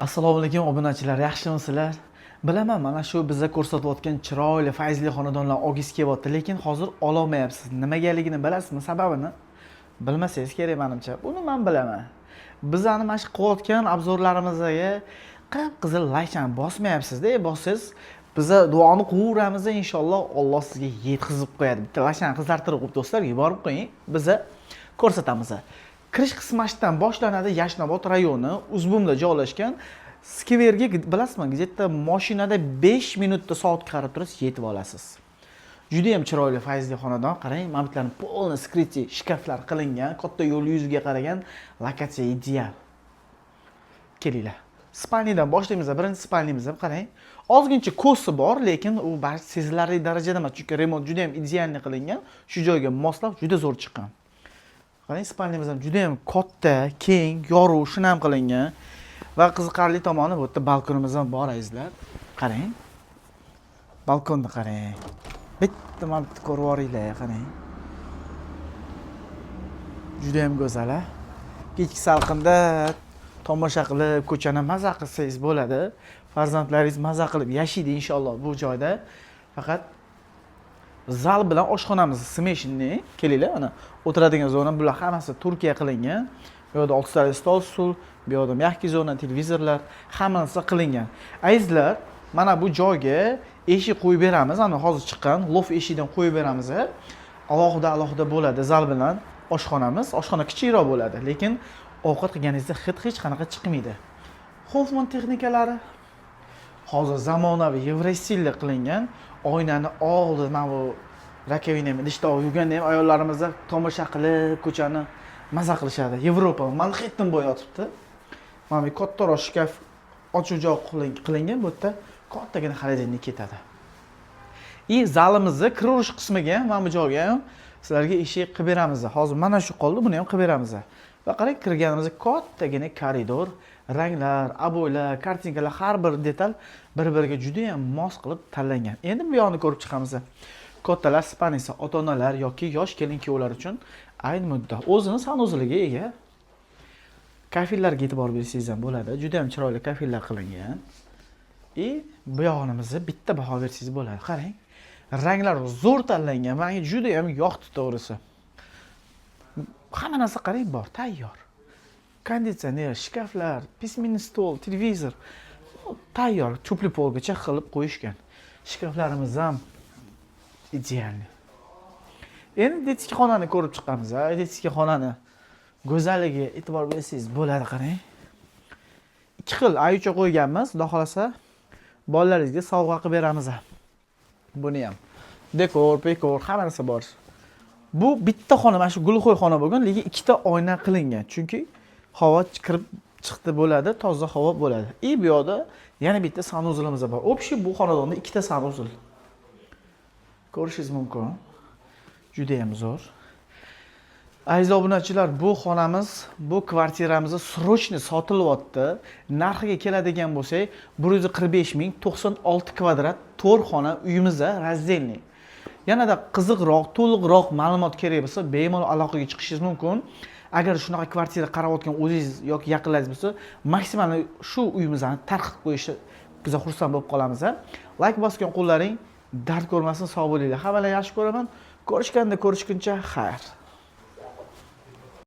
Assalomu alaykum obunachilar, yaxshimisizlar? Bilaman, mana shu bizga ko'rsatayotgan chiroyli, fayzli xonadonlar og'is kelyapti, lekin hozir ololmayapsiz. Nimagaligini bilasizmi, sababini? Bilmasangiz kerak menimcha. Buni men bilaman. Bizani mana shu qilayotgan obzorlarimizga qip-qizil laykni bosmayapsiz-da, bossangiz biza duoni qilaveramiz, inshaalloh Alloh sizga yetkazib qo'yadi. Bitta laykni qizartirib qo'yib do'stlar, yuborib qo'ying. Biza ko'rsatamiz. Kirish qismashdan boshlanadi. Yashnobod rayoni, Uzbumda joylashgan. Skverga bilasizmi, где-то mashinada 5 minutda soatga qarab turasiz, yetib olasiz. Juda ham chiroyli, fayzli xonadon. Qarang, mabitlarni polni skritchi shkaflar qilingan, katta yo'l yuziga qaragan, lokatsiya ideal. Kelinglar. Spalniyadan boshlaymiz. Birinchi spalniyamizga qarang. Ozgincha ko'si bor, lekin u barcha sezilarli darajada emas, chunki remont juda ham idealni qilingan. Shu joyga moslab juda zo'r chiqqan. Qarang, spalniyamiz ham juda ham katta, keng, yorug', shinam qilingan va qiziqarli tomoni bu yerda balkonimiz ham bor azizlar. Qarang. Balkonni qarang. Bitta mana bitta ko'rib oringlar, qarang. Juda ham go'zal, a? Kechki salqinda tomosha qilib, ko'chani maza qilsangiz bo'ladi. Farzandlaringiz maza qilib yashaydi inshaalloh bu joyda. Faqat zal bilan oshxonamiz smeshni, kelinglar, mana o'tiradigan zona bular hammasi Turkiya qilingan. Bu yerda 6 ta stol, stul, bu yerda mягкий zona, televizorlar, hammasi qilingan. Azizlar, mana bu joyga eshik qo'yib beramiz. Ana hozir chiqqan lof eshikdan qo'yib beramiz. Alohida bo'ladi zal bilan oshxonamiz. Oshxona kichikroq bo'ladi, lekin ovqat qilganingizda hech qanaqa chiqmaydi. Hoffman texnikalari hozir zamonaviy yevrostilda qilingan. Oynani oldi, mana bu rakovinani idishda yuvganda ham ayollarimiz tomosha qilib ko'chani maza qilishadi. Yevropa, Manhattan bo'yi yotibdi. Mana bu kattaroq shkaf ochuvjoq qilingan, bu yerda kattagina xolodilnik ketadi. Zalimizni kirish qismiga ham mana bu joyga ham sizlarga eshik qilib beramiz. Hozir mana shu qoldi, buni ham qilib beramiz. Va qarang, kirganimizda kattagina koridor, ranglar, aboylar, kartinkalar, har bir detal bir-biriga juda ham mos qilib tanlangan. Endi bu yoqni ko'rib chiqamiz. Kattalar spanisi, ota-onalar yoki yosh kelin-kuyovlar uchun ayni mudda o'zini sanuziliga ega. Kafillarga e'tibor bersangiz ham bo'ladi. Juda ham chiroyli kafillar qilingan. Bu yoqimizni bitta baho bersangiz bo'ladi. Qarang. Ranglar zo'r tanlangan. Menga juda ham yoqdi to'g'risi. Hamma narsa qarang bor, tayyor. Konditsioner, shkaflar, pisminni stol, televizor tayyor, chupli polgacha qilib qo'yishgan. Shkaflarimiz ham idealni. Endi detskiy xonani ko'rib chiqamiz. Detskiy xonani go'zalligiga e'tibor bersangiz bo'ladi, qarang. 2 xil ayucha qo'yganmiz, xudo xolasa bolalaringizga sovg'a qilib beramiz. Buni ham dekor, pekor, hamma narsa bor. Bu bitta xona, mana shu gulxo'y xona bo'lgan, lekin 2 ta oyna qilingan. Chunki havo kirib chiqdi bo'ladi, toza havo bo'ladi. Bu yoqda yana bitta sanuzilimiz bor. Общий bu xonadonda 2 ta sanuzil. Ko'rishingiz mumkin. Juda ham zo'r. Aziz obunachilar, bu xonamiz, bu kvartiramiz srochni sotilyapti. Narxiga keladigan bo'lsak, 145 ming, 96 kvadrat 4 xona uyimiz razdelniy. Yanada qiziqroq, to'liqroq ma'lumot kerak bo'lsa, bemalol aloqaga chiqishingiz mumkin. Agar shunaqa kvartira qaratayotgan o'zingiz yoki yaqinlaringiz bo'lsa, maksimal shu uyimizni tarqib qo'yishni biz xursand bo'lib qolamiz. Like bosgan qo'llaring dard ko'rmasin, sog' bo'linglar. Hammalarni yaxshi ko'raman. Ko'rishganda ko'rishguncha xayr.